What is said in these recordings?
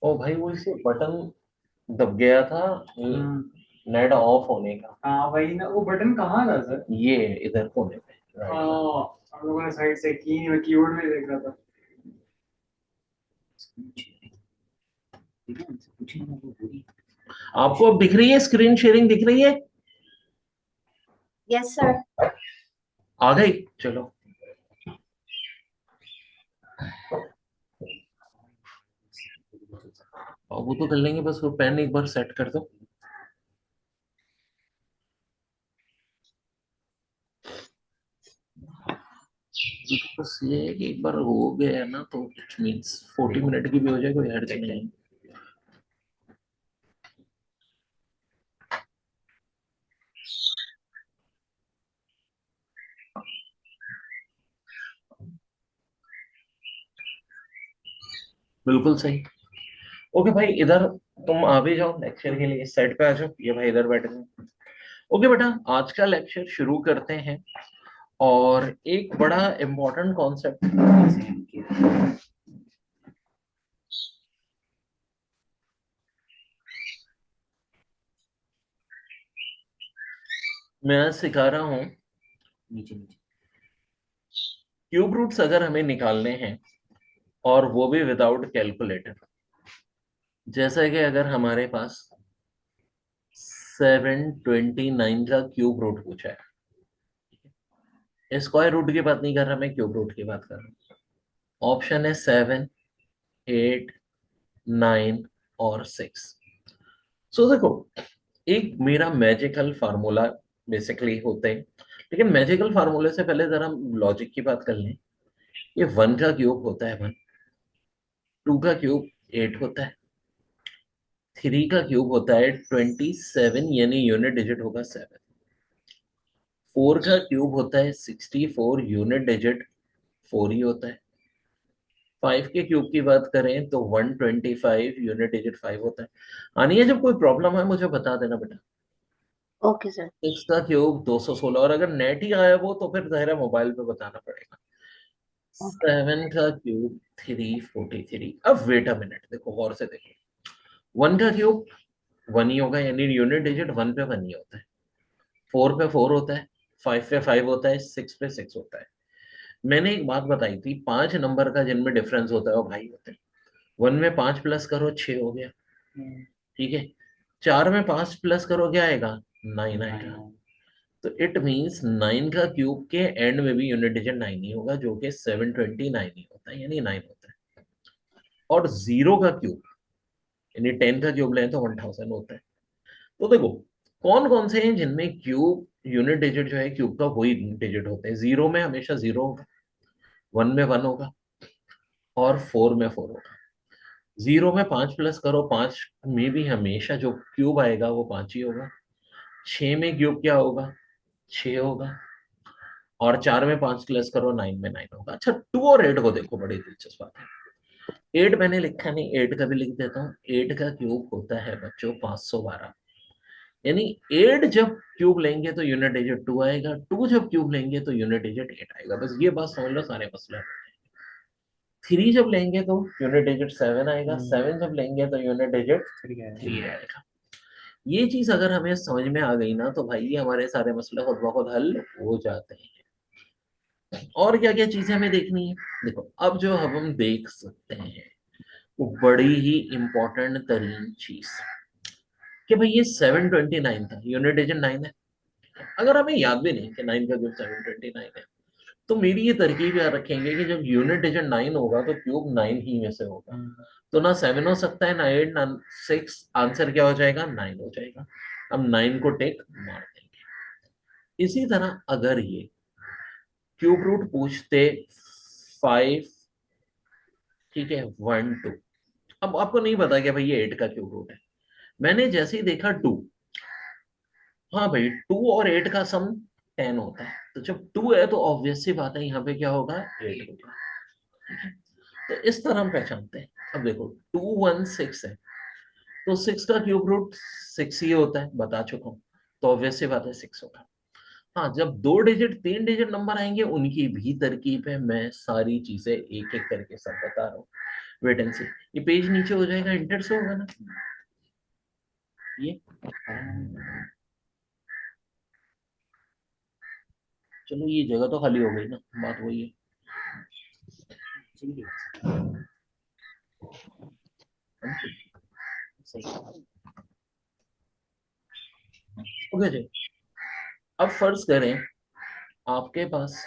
ओ भाई वो इसे बटन दब गया था नेट ऑफ होने का। हाँ वही ना, वो बटन कहाँ था सर? ये इधर कोने पे राइट में। हम लोगों ने साइड से की, मैं कीबोर्ड में देख रहा था। आपको अब दिख रही है स्क्रीन शेयरिंग दिख रही है? Yes sir. आ गई चलो। वो तो कर लेंगे, बस वो पेन एक बार सेट कर दो। बस ये है कि एक बार हो गया है ना तो इट मींस 40 मिनट की भी हो जाए कोई हर्ज नहीं है। बिल्कुल सही। ओके भाई इधर तुम आ भी जाओ लेक्चर के लिए, सेट पे आ जाओ, ये भाई इधर बैठ जाओ। ओके बेटा, आज का लेक्चर शुरू करते हैं। और एक बड़ा इंपॉर्टेंट कॉन्सेप्ट मैं आज सिखा रहा हूँ। नीचे नीचे क्यूब रूट्स अगर हमें निकालने हैं, और वो भी विदाउट कैलकुलेटर। जैसा कि अगर हमारे पास 729 का क्यूब रूट पूछा है, स्क्वायर रूट की बात नहीं कर रहा मैं, क्यूब रूट की बात कर रहा हूँ। ऑप्शन है 7, 8, 9 और 6। सो देखो, एक मेरा मैजिकल फार्मूला बेसिकली होते हैं, लेकिन मैजिकल फार्मूले से पहले जरा हम लॉजिक की बात कर लें। ये 1 का क्यूब होता है 1, 2 का क्यूब 8 होता है, 3 का क्यूब होता है 27 यानी यूनिट डिजिट होगा 7, 4 का क्यूब होता है 64 यूनिट डिजिट 4 ही होता है, 5 के क्यूब की बात करें तो 125 यूनिट डिजिट 5 होता है। आनी है, जब कोई प्रॉब्लम है मुझे बता देना बेटा। Okay sir. 6 का क्यूब 216, और अगर नेट ही गायब हो तो फिर जहरा मोबाइल पे बताना पड़ेगा। ओके। 7 का क्यूब 343। अब वेट अ मिनट, देखो गौर से देखो। 1 का क्यूब 1 ही होगा यानी यूनिट डिजिट 1 पे 1 ही होता है, 4 पे 4 होता है, 5 पे 5 होता है, 6 पे 6 होता है। मैंने एक बात बताई थी, 5 नंबर का जिनमें डिफरेंस होता है वो भाई होते हैं। 1 में 5 प्लस करो 6 हो गया, ठीक है। 4 में 5 प्लस करो क्या आएगा, 9 आएगा। तो इट मींस 9 का क्यूब के एंड में भी यूनिट डिजिट 9 ही होगा, जो कि 729 ही होता है यानी 9 होता है। और 0 का क्यूब यानी 10 का क्यूब लें तो 1000 होता है। तो देखो, कौन कौन से हैं जिनमें क्यूब यूनिट डिजिट जो है क्यूब का वही डिजिट होते हैं। 0 में हमेशा 0 होगा, 1 में 1 होगा, और 4 में 4 होगा। 0 में 5 प्लस करो, 5 में भी हमेशा जो क्यूब आएगा वो 5 ही होगा। 6 में क्यूब क्या होगा, 6 होगा। और 4 में 5 प्लस करो, 9 में 9 होगा। अच्छा, 2 और 8 को देखो, बड़ी दिलचस्प बात है। 8 मैंने लिखा नहीं, 8 का भी लिख देता हूँ। 8 का क्यूब होता है बच्चों 512, यानी 8 जब क्यूब लेंगे तो यूनिट डिजिट 2 आएगा, 2 जब क्यूब लेंगे तो यूनिट डिजिट 8 आएगा। बस ये बात समझ लो, सारे मसले। 3 जब लेंगे तो यूनिट डिजिट 7 आएगा, 7 जब लेंगे तो यूनिट डिजिट 3 आएगा। ये चीज अगर हमें समझ में आ गई ना तो भाई ये हमारे सारे मसले खुद ब खुद हल हो जाते हैं। और क्या क्या चीजें हमें देखनी है, देखो अब जो हम देख सकते हैं वो बड़ी ही इंपॉर्टेंट तरीन चीज, कि भाई ये 729 था, यूनिट डिजिट 9 है। अगर हमें याद भी नहीं कि 9 का क्यूब 729 है, तो मेरी ये तरकीब याद रखेंगे कि जब यूनिट डिजिट 9 होगा तो क्यूब 9 ही में से होगा। तो ना 7 हो सकता है, ना 8, ना 6, आंसर क्या हो जाएगा, 9 हो जाएगा। अब 9 को टेक मार देंगे। इसी तरह अगर ये क्यूब रूट पूछते 5, ठीक है, 1, 2, अब आपको नहीं पता क्या भाई ये 8 का क्यूब रूट है, मैंने जैसे ही देखा 2, हाँ भाई 2 और 8 का सम 10 होता है, तो जब 2 है तो ऑब्वियस सी बात है यहाँ पे क्या होगा, 8 होगा। ठीक है, तो इस तरह हम पहचानते हैं। अब देखो 2, 1, 6 है, तो 6 का क्यूब रूट 6 ही होता है, बता चुका हूँ, तो ऑब्वियस सी बात है 6 होगा। हाँ, जब 2 डिजिट 3 डिजिट नंबर आएंगे उनकी भी तरकीब है, मैं सारी चीजें एक एक करके सब बता रहा हूँ। वेट एंड सी। ये पेज नीचे हो जाएगा, इंटर से होगा ना ये। चलो ये जगह तो खाली हो गई ना, बात वही है। ओके जी, अब फर्ज करें आपके पास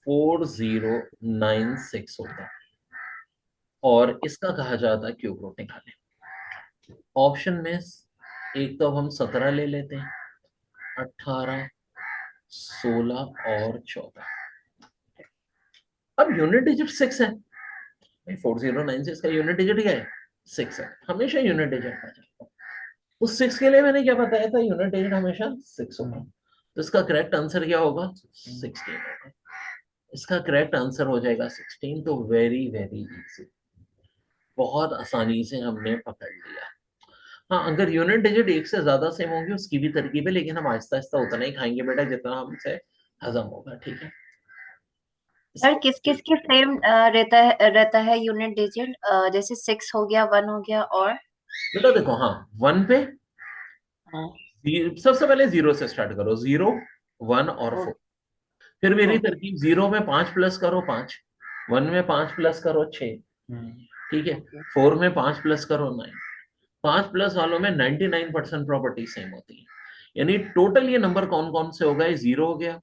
4096 होता है और इसका कहा जाता है क्यूब रूट निकालें। ऑप्शन में एक तो अब हम 17 ले लेते हैं, 18, 16 और 14। अब यूनिट डिजिट 6 है, 4096 का यूनिट डिजिट क्या है, 6 है, हमेशा यूनिट डिजिट आ जाएगा। उस 6 के लिए मैंने क्या बताया था, यूनिट डिजिट हमेशा 6 होगा। तो इसका करेक्ट आंसर क्या होगा, 16 होगा। इसका करेक्ट आंसर हो जाएगा 16। तो वेरी वेरी इजी, बहुत आसानी से हमने पकड़ लिया। हाँ, अगर यूनिट डिजिट एक से ज्यादा सेम होंगे उसकी भी तरकीब है, लेकिन हम आहिस्ता आहिस्ता उतना ही खाएंगे बेटा जितना हमसे हजम होगा, ठीक है। सर किस किस के सेम रहता है यूनिट डिजिट, जैसे 6 हो गया, 1 हो गया और बेटा देखो, हाँ 1 पे हाँ, सबसे पहले 0 से स्टार्ट करो, 0, 1 और 4। फिर मेरी तरकीब 0 में 5 प्लस करो 5, 1 में 5 प्लस करो 6, ठीक है, 4 में 5 प्लस करो 9। 5 प्लस वालों में 99% प्रॉपर्टी सेम होती है। यानी टोटल ये नंबर कौन कौन से हो गए, 0 हो गया,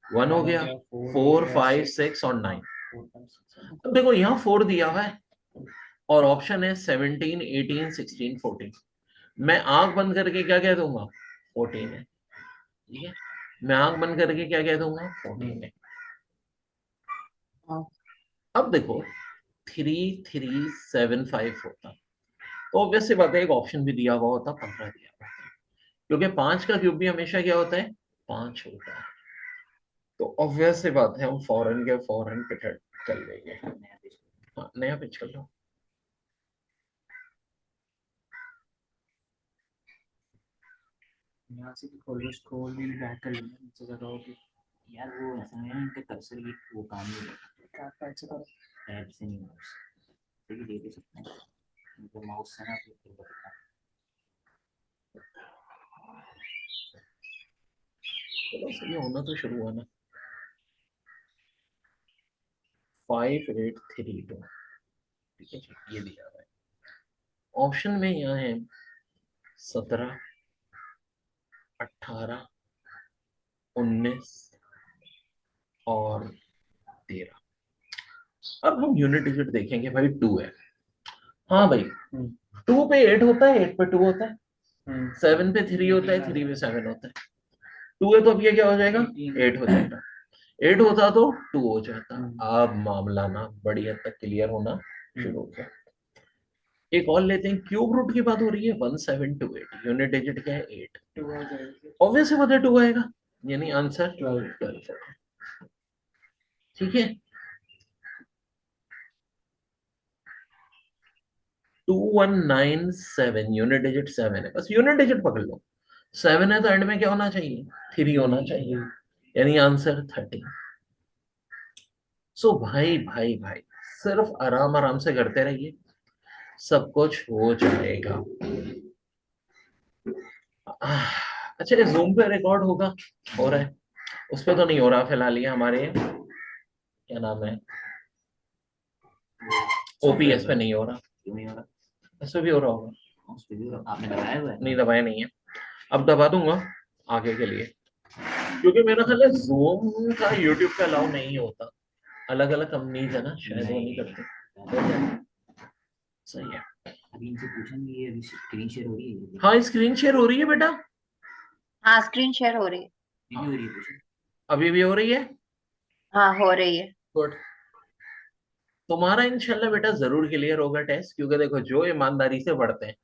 1 हो गया, 4, 5, 6 और 9। अब देखो यहाँ 4 दिया हुआ है और ऑप्शन है 17, 18, 16, 14। मैं आंख बंद करके क्या कह दूंगा, 14 है, ठीक है। मैं आंख बंद करके क्या कह दूंगा, 14 है। हाँ। अब देखो 3375 होता, तो ऑब्वियस सी बात है एक ऑप्शन भी दिया हुआ होता, 15 दिया हुआ होता, क्योंकि 5 का क्यूब भी हमेशा क्या होता है, 5 होता है। तो ऑब्वियस सी बात है हम फौरन के फौरन पिट कर लेंगे। हाँ, नया पिच कर लो। यहाँ से भी खोल लो, स्क्रॉल भी बैक कर लेना नीचे जगह होगी यार। वो ऐसा है ना, इनके कर्सर की वो काम नहीं करता, क्या पैक से करो। टैब से नहीं माउस से भी दे सकते हैं इनको, माउस से ना फिर बदलना। चलो सही होना तो शुरू हुआ ना। 5832, ठीक है जी, ये दिया हुआ है ऑप्शन में। यहाँ है 17, 18, 19 और 13। अब हम यूनिट डिजिट देखेंगे भाई, 2 है। हाँ भाई, 2 पे 8 होता है, 8 पे 2 होता है, 7 पे 3 होता है, 3 पे 7 होता है। 2 है तो अब ये क्या हो जाएगा, 8 हो जाएगा। 8 होता तो 2 हो जाता। अब मामला ना बड़ी हद तक क्लियर होना शुरू हो गया। एक और लेते हैं, क्यूब रूट की बात हो रही है, 1728, यूनिट डिजिट क्या है, 8। 2 आ जाएगी। ऑब्वियसली बात है 2 आएगा, यानी आंसर 12 है, ठीक है। 2197, यूनिट डिजिट 7 है, बस यूनिट डिजिट पकड़ लो। 7 है तो एंड में क्या होना चाहिए, 3 होना चाहिए, यानी आंसर 13। सो भाई भाई भाई, सिर्फ आराम आराम से करते रहिए, सब कुछ हो जाएगा। अच्छा, ये जूम पे रिकॉर्ड होगा, हो रहा है, उस पे तो नहीं हो रहा फिलहाल, ये हमारे क्या नाम है, ओपीएस पे नहीं हो रहा, क्यों नहीं हो रहा? इस पे भी हो रहा होगा, उस पे भी आपने दबाया हुआ है? नहीं दबाया नहीं है, अब दबा दूंगा आगे के लिए, क्योंकि मेरा ख्याल है जूम का यूट्यूब पे अलाउ नहीं होता, अलग अलग कंपनीज है ना, शायद वो नहीं करते। सही है। अभी इनसे पूछेंगे, ये अभी स्क्रीन शेयर हो रही है? हाँ, स्क्रीन शेयर हो रही है बेटा, हाँ स्क्रीन शेयर हो रही है। ये भी हो रही है, पूछो। अभी भी हो रही है, हाँ हो रही है। गुड। तुम्हारा इंशाल्लाह बेटा जरूर क्लियर होगा टेस्ट, क्योंकि देखो जो ईमानदारी से पढ़ते हैं,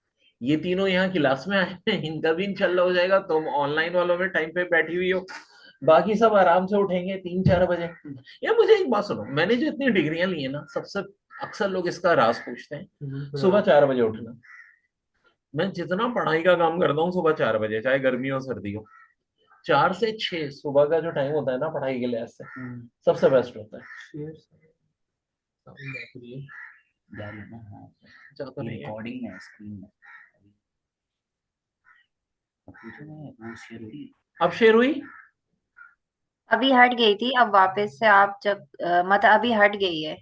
ये तीनों यहाँ क्लास में आए हैं, इनका भी इंशाल्लाह हो जाएगा। तुम ऑनलाइन वालों में टाइम पे बैठी हुई हो, बाकी सब आराम से उठेंगे 3-4 बजे। यार मुझे एक बात सुनो, मैंने जो इतनी डिग्रियां ली है ना, सबसे अक्सर लोग इसका राज पूछते हैं, सुबह 4 बजे उठना। मैं जितना पढ़ाई का काम करता हूँ सुबह 4 बजे, चाहे गर्मी हो सर्दी हो, 4 से 6 सुबह का जो टाइम होता है ना पढ़ाई के लिहाज से सबसे बेस्ट होता है। जा रही है ना? हाँ, अच्छा तो ये नहीं है। रिकॉर्डिंग है स्क्रीन में। अब पूछो ना, वो शेयर हो रही है। अब शेयर हुई? अभी हट गई थी, अब वापस से आप जब मतलब अभी हट गई है।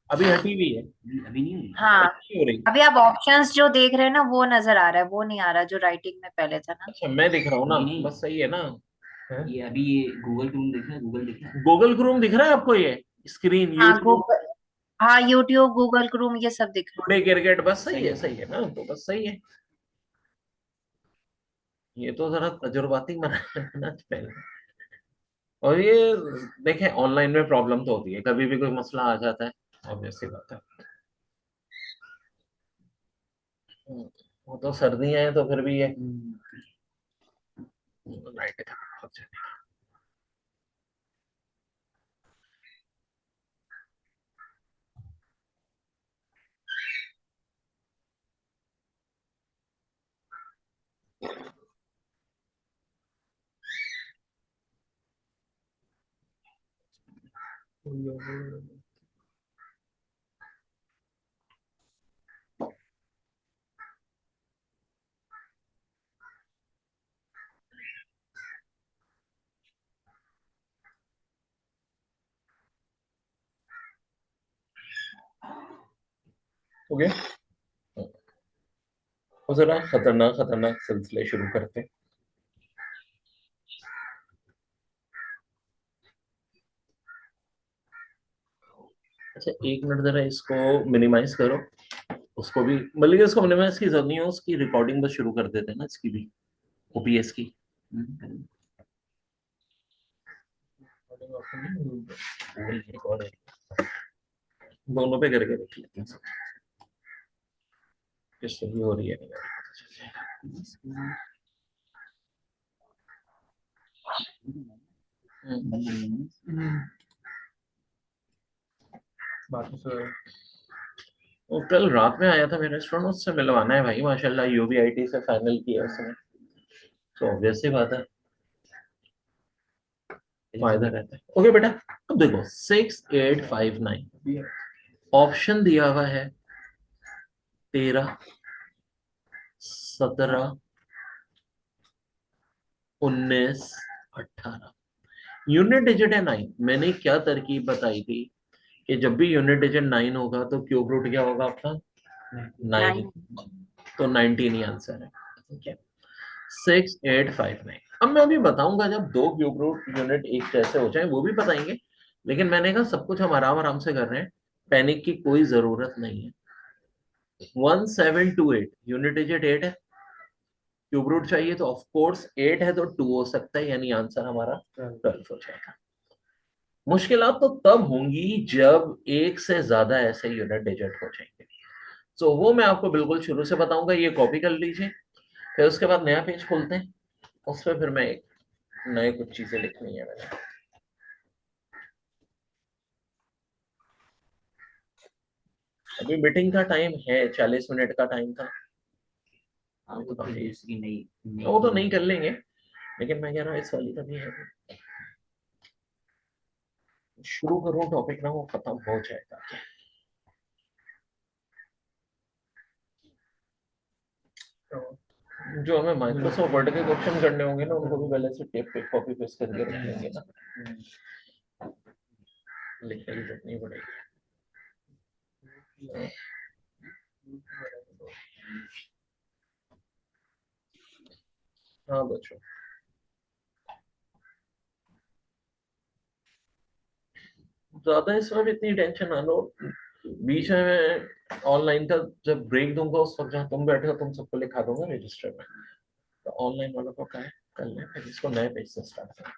अभी हटी हुई है? अभी नहीं हुई। हाँ, नहीं हो रही? अभी आप ऑप्शंस जो देख रहे हैं ना वो नजर आ रहा है, वो नहीं आ रहा जो राइटिंग में पहले था ना। अच्छा मैं दिख रहा हूँ ना, नहीं, बस सही है ना? ये अभी ये गूगल क्रोम देखना है, गूगल देखना है। गूगल क्रोम दिख रहा है आपको? ये स्क्रीन हाँ यूट्यूब गूगल, हाँ यूट्यूब, गूगल क्रोम, ये सब दिख रहा टुडे क्रिकेट, बस सही है ना? तो बस सही है। ये तो जरा तजुर्बाती बनाना पहले। और ये देखें, ऑनलाइन में प्रॉब्लम तो होती है, कभी भी कोई मसला आ जाता है, ऑब्वियस सी बात है। वो तो सर्दियां हैं तो फिर भी ये लाइट बहुत ज्यादा। हो गया? और जरा खतरनाक खतरनाक सिलसिले शुरू करते हैं। अच्छा 1 मिनट जरा इसको मिनिमाइज करो, उसको भी बल्कि इसको मिनिमाइज की जरूरत नहीं है, उसकी रिकॉर्डिंग बस शुरू कर देते हैं ना, इसकी भी ओपीएस की। दोनों पे करके देख लेते हैं किससे भी हो रही है नहीं हो रही, पता चल जाएगा। बाकी तो वो कल रात में आया था मेरे स्टूडेंट, उससे मिलवाना है भाई, माशाल्लाह यूबीआईटी से फाइनल किया उसने, तो ऑब्वियस सी बात है फायदा रहता है। ओके बेटा, अब देखो 6859 ऑप्शन दिया हुआ है 13, 17, 19, 18। यूनिट डिजिट है 9। मैंने क्या तरकीब बताई थी कि जब भी यूनिट डिजिट 9 होगा तो क्यूब रूट क्या होगा आपका? 9। 9। तो 19 ही आंसर है। ठीक है, 6859। अब मैं अभी बताऊंगा जब दो क्यूब रूट यूनिट एक जैसे हो जाए वो भी बताएंगे, लेकिन मैंने कहा सब कुछ हम आराम आराम से कर रहे हैं, पैनिक की कोई जरूरत नहीं है। 1728 यूनिट डिजिट 8 है, क्यूब रूट चाहिए तो ऑफ कोर्स 8 है तो 2 हो सकता है, यानी आंसर हमारा 12 हो जाएगा। मुश्किलात तो तब होंगी जब एक से ज्यादा ऐसे यूनिट डिजिट हो जाएंगे, तो वो मैं आपको बिल्कुल शुरू से बताऊंगा, ये कॉपी कर लीजिए। फिर उसके बाद नया पेज खोलते हैं, उस पर फिर मैं एक नए कुछ चीजें लिखनी है मैंने। अभी मीटिंग का टाइम है, 40 मिनट का टाइम था। हाँ, वो तो दूसरी नई वो तो नहीं कर लेंगे, लेकिन मैं कह रहा हूँ इस वाली का भी है, शुरू करो टॉपिक ना, वो खत्म हो जाएगा। जो हमें माइक्रोसॉफ्ट वर्ड के क्वेश्चन करने होंगे ना, उनको भी पहले से टेप पे कॉपी पेस्ट करके रख लेंगे ना, लिखने की जरूरत नहीं पड़ेगी। हाँ बच्चों, ज्यादा इसमें भी इतनी टेंशन ना लो। बीच में मैं ऑनलाइन का जब ब्रेक दूंगा उस वक्त जहाँ तुम बैठे हो तुम सबको लिखा दूंगा रजिस्टर में, तो ऑनलाइन वालों को क्या है कर लें, फिर इसको नए पेज से स्टार्ट करें।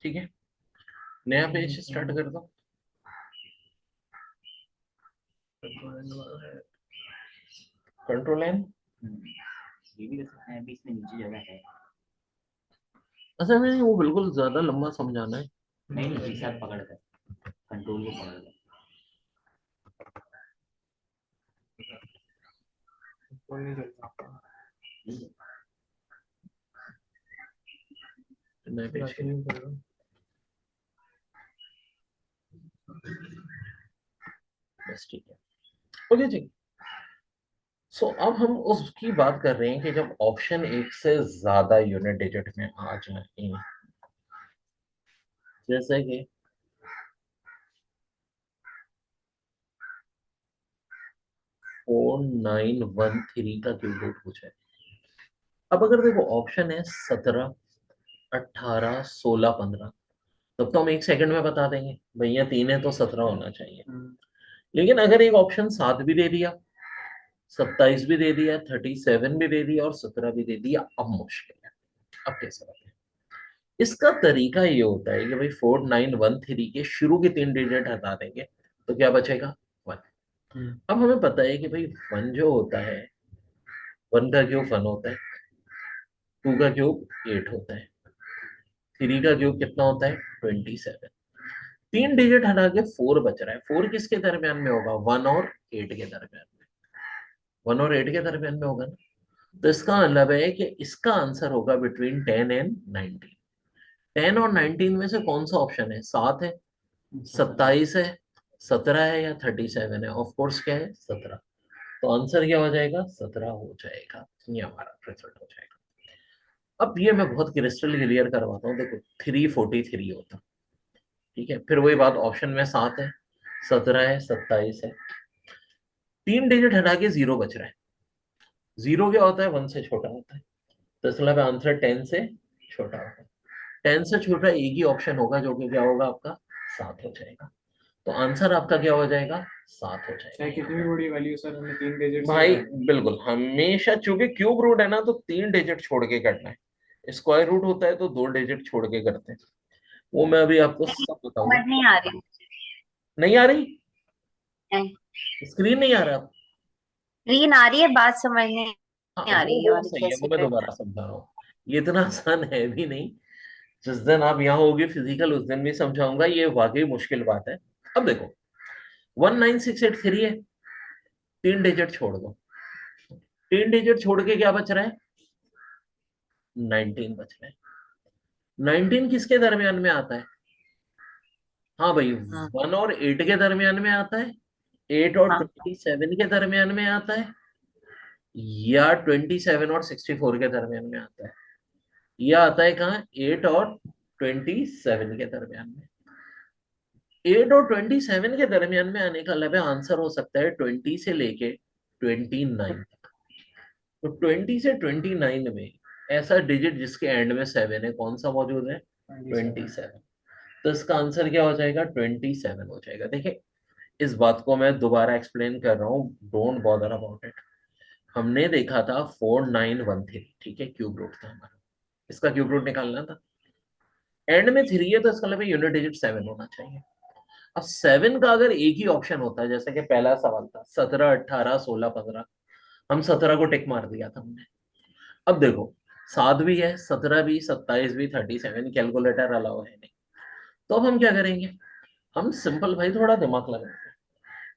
ठीक है, नया पेज स्टार्ट कर दो। Control N. ये भी कर सकते हैं, अभी इसमें नीचे जगह है। अच्छा नहीं, वो बिल्कुल ज्यादा लंबा समझाना है। नहीं नहीं, एक साथ पकड़ कर, कंट्रोल को पकड़ कर। कोई नहीं चलता। ठीक है। नया पेज के लिए। नहीं करेगा। बस ठीक है, ओके जी। सो अब हम उसकी बात कर रहे हैं कि जब ऑप्शन एक से ज्यादा यूनिट डिजिट में आ जाए, जैसे कि 4913 का क्यूब रूट पूछा है। अब अगर देखो ऑप्शन है 17, 18, 16, 15, तब तो हम एक सेकंड में बता देंगे भैया 3 है तो 17 होना चाहिए। लेकिन अगर एक ऑप्शन 7 भी दे दिया, 27 भी दे दिया, 37 भी दे दिया और 17 भी दे दिया, अब मुश्किल है। अब कैसे बताएं? इसका तरीका ये होता है कि भाई 4913 के शुरू के 3 डिजिट हटा देंगे तो क्या बचेगा? 1। अब हमें पता है कि भाई 1 जो होता है, 1 का क्यूब 1 होता है, 2 का क्यूब 8 होता है, 3 का क्यूब कितना होता है? 27। 3 डिजिट हटा के 4 बच रहा है। 4 किसके दरमियान में होगा? 1 और 8 के दरमियान में। 1 और 8 के दरमियान में होगा ना। तो इसका मतलब है कि इसका आंसर होगा बिटवीन 10 एंड 19। 10 और 19 में से कौन सा ऑप्शन है? 7 है, 27 है, 17 है या 37 है? ऑफ कोर्स क्या है? 17। तो आंसर क्या हो जाएगा? 17 हो जाएगा। ये हमारा रिजल्ट हो जाएगा। अब ये मैं बहुत क्रिस्टल क्लियर करवाता हूँ। देखो 343 होता, ठीक है, फिर वही बात, ऑप्शन में 7 है, 17 है, 27 है, 3 डिजिट हटा के 0 बच रहा है। 0 क्या होता है? 1 से छोटा होता है। तो इसका मतलब आंसर 10 से छोटा होगा। 10 से छोटा एक ही ऑप्शन होगा जो कि क्या होगा आपका? 7 हो जाएगा। तो आंसर आपका क्या हो जाएगा? 7 हो चाहे कितनी जाएगा। भी बड़ी वैल्यू सर, हमें 3 डिजिट से भाई बिल्कुल, हमेशा चूंकि क्यूब रूट है ना, तो 3 डिजिट छोड़ के करना है। स्क्वायर रूट होता है तो 2 डिजिट छोड़ के करते हैं। वो मैं अभी आपको सब समझ बताऊंगा। नहीं आ रही। नहीं आ रही? नहीं, स्क्रीन नहीं आ रहा? रीन आ रही है, बात समझ नहीं हाँ आ रही ये वो वाली सही है, वो कैसे मैं करना दोबारा समझा रहा हूँ। ये इतना आसान है भी नहीं। जिस दिन आप यहाँ होगे फिजिकल, उस दिन भी समझाऊंगा। ये वाकई मुश्किल बात है। अब देखो 19683 है, 3 डिजिट छोड़ दो। 3 डिजिट छोड़ के क्या बच रहा है? 19 बच रहा है। 19 किसके दरमियान में आता है? हाँ भाई, हाँ 1 और 8 के दरमियान में आता है, 8 और हाँ 27 के दरमियान में आता है, या 27 और 64 के दरमियान में आता है। यह आता है कहाँ? 8 और 27 के दरमियान में। 8 और 27 के दरमियान में आने का मतलब आंसर हो सकता है 20 से लेके 29 तक। तो 20 से 29 में ऐसा डिजिट जिसके एंड में 7 है, कौन सा मौजूद है? 27। तो इसका आंसर क्या हो जाएगा? 27 हो जाएगा। देखिए, इस बात को मैं दोबारा एक्सप्लेन कर रहा हूँ, डोंट बॉदर अबाउट इट। हमने देखा था 4913, ठीक है, क्यूब रूट था हमारा, इसका क्यूब रूट निकालना था। एंड में 3 है तो इसका मतलब यूनिट डिजिट 7 होना चाहिए। अब 7 का अगर एक ही ऑप्शन होता है, जैसे कि पहला सवाल था 17, 18, 16, 15, हम 17 को टिक मार दिया था हमने। अब देखो 7 भी है, 17 भी, 27 भी, 37, कैलकुलेटर अलाउ है नहीं। तो अब हम क्या करेंगे? हम सिंपल भाई थोड़ा दिमाग लगाएंगे।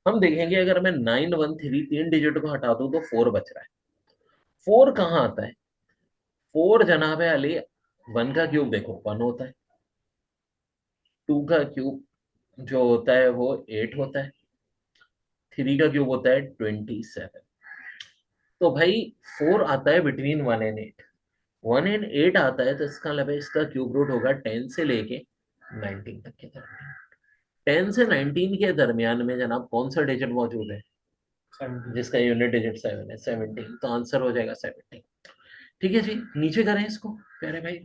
हम देखेंगे अगर मैं 913 3 डिजिट को हटा दूं तो 4 बच रहा है। 4 कहाँ आता है? 4 जनाब अली, 1 का क्यूब देखो 1 होता है, 2 का क्यूब जो होता है वो 8 होता है, 3 का क्यूब होता है 27। तो भाई 4 आता है बिटवीन 1 एंड 8। 1 एंड 8 आता है तो इसका मतलब है इसका क्यूब रूट होगा 10 से लेके 19 तक के दरमियान। 10 से 19 के दरमियान में जनाब कौन सा डिजिट मौजूद है? 17। जिसका यूनिट डिजिट 7 है, 17। तो आंसर हो जाएगा 17। ठीक है जी, नीचे करें इसको प्यारे भाई।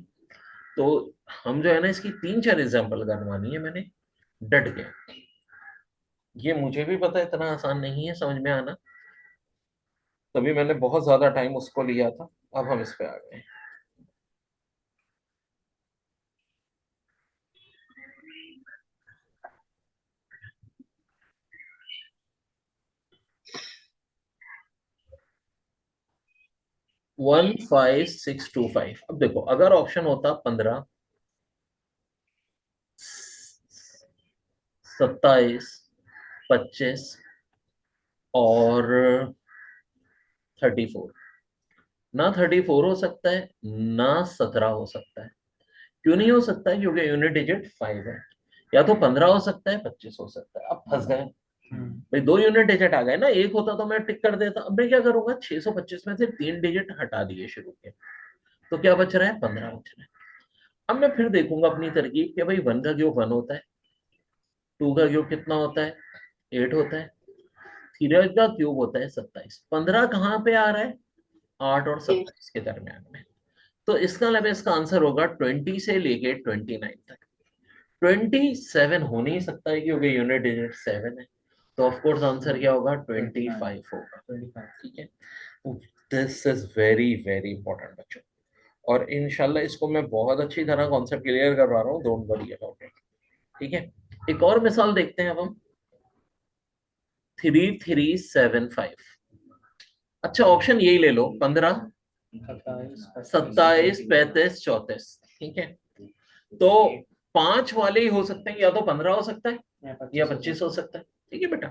तो हम जो है ना, इसकी 3-4 एग्जाम्पल करवानी है मैंने, डट गया। ये मुझे भी पता है इतना आसान नहीं है समझ में आना, तभी मैंने बहुत ज्यादा टाइम उसको लिया था। अब हम इस पे आ गए। 15625। अब देखो अगर ऑप्शन होता 15, 27, 25 और 34, ना 34 हो सकता है ना 17 हो सकता है। क्यों नहीं हो सकता है? क्योंकि यूनिट डिजिट 5 है। या तो 15 हो सकता है, 25 हो सकता है। अब फंस गए भाई, दो यूनिट डिजिट आ गए ना। एक होता तो मैं टिक कर देता। अब मैं क्या करूंगा, 625 में से 3 डिजिट हटा दिए शुरू के, तो क्या बच रहा है? 15 बच रहा है। अब मैं फिर देखूंगा अपनी तरकीब कि भाई 1 का क्यूब 1 होता है, 2 का क्यूब कितना होता है? 8 होता है, 3 का क्यूब होता है 27। 15 कहाँ पे आ रहा है? 8 और 27 के दरमियान में। तो इसका मतलब इसका आंसर होगा 20 से लेके 29 तक। 27 हो नहीं सकता है क्योंकि यूनिट डिजिट 7 है। तो ऑफ कोर्स आंसर क्या होगा? 25 होगा। 25। ठीक है, this is very very important बच्चों। और इंशाल्लाह इसको मैं बहुत अच्छी तरह कॉन्सेप्ट क्लियर करवा रहा हूँ, डोंट वरी अबाउट इट। ठीक है, एक और मिसाल देखते हैं अब हम। 3375। अच्छा ऑप्शन यही ले लो, 15, 27, 35, 34। ठीक है, तो 5 वाले ही हो सकते हैं, या तो 15 हो सकता है या 25 हो सकता है। ठीक है बेटा,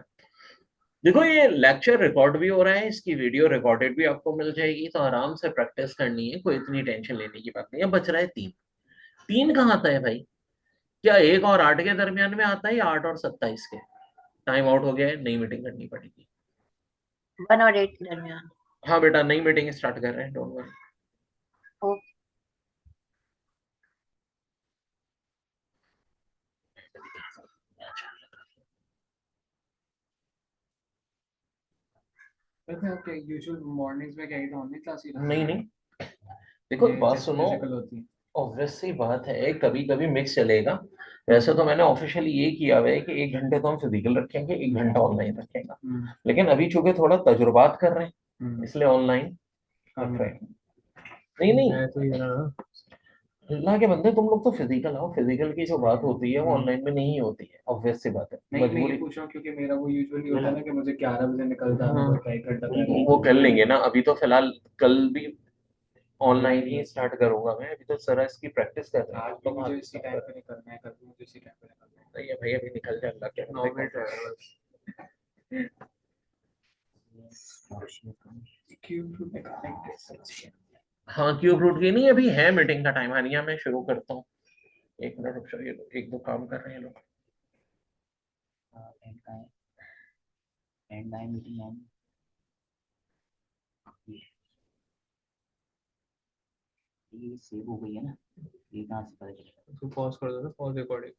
देखो ये लेक्चर रिकॉर्ड भी हो रहा है, इसकी वीडियो रिकॉर्डेड भी आपको मिल जाएगी, तो आराम से प्रैक्टिस करनी है, कोई इतनी टेंशन लेने की बात नहीं है। बच रहा है 3। 3 कहाँ आता है भाई? क्या 1 और 8 के दरमियान में आता है या 8 और 27 के? टाइम आउट हो गया है, नई मीटिंग करनी पड़ेगी। 1 और 8 के दरमियान। हाँ बेटा, नई मीटिंग स्टार्ट कर रहे हैं, डोंट वरी। ओके। वैसे आपके यूजुअल मॉर्निंग्स में क्या ये ऑनलाइन क्लास ही रहती नहीं है? नहीं, देखो ये बात जैसे सुनो, फिजिकल होती है। ऑब्वियस सी बात है, कभी कभी मिक्स चलेगा। वैसे तो मैंने ऑफिशियली ये किया हुआ है कि 1 घंटे तो हम फिजिकल रखेंगे, 1 घंटा ऑनलाइन रखेंगे। लेकिन अभी चूंकि थोड़ा तजुर्बात कर रहे हैं, इसलिए ऑनलाइन रख रहे हैं। नहीं नहीं, मैं तो ये ना अल्लाह के बंदे, तुम लोग तो फिजिकल आओ। फिजिकल की जो बात होती है वो ऑनलाइन में नहीं होती है, ऑब्वियस सी बात है, नहीं, मैं ये मजबूरी। पूछ रहा हूँ क्योंकि मेरा वो यूजुअली होता है ना कि मुझे 11 बजे निकलता है, हाँ, मैं कोई 1 घंटा पहले। वो कर लेंगे ना। अभी तो फिलहाल कल भी ऑनलाइन ही स्टार्ट करूंगा मैं। अभी तो सर इसकी प्रैक्टिस कर रहे हैं, आज भी तो मुझे इसी टाइम पे निकलना है, कल भी मुझे इसी टाइम पे निकलना है। नहीं है भाई, अभी निकल जाए, अल्लाह के 9 मिनट बंदे। है बस। क्यूब रूट निकालेंगे। हाँ, क्यूब रूट की नहीं, अभी है मीटिंग का टाइम। हानिया मैं शुरू करता हूँ, 1 मिनट रुक जाओ, ये लोग 1-2 काम कर रहे हैं लोग। एंड का है, एंड का है मीटिंग एंड ये सेव हो गई है ना, ये कहाँ से पता चलेगा? तो पॉज कर दो ना, पॉज रिकॉर्डिंग।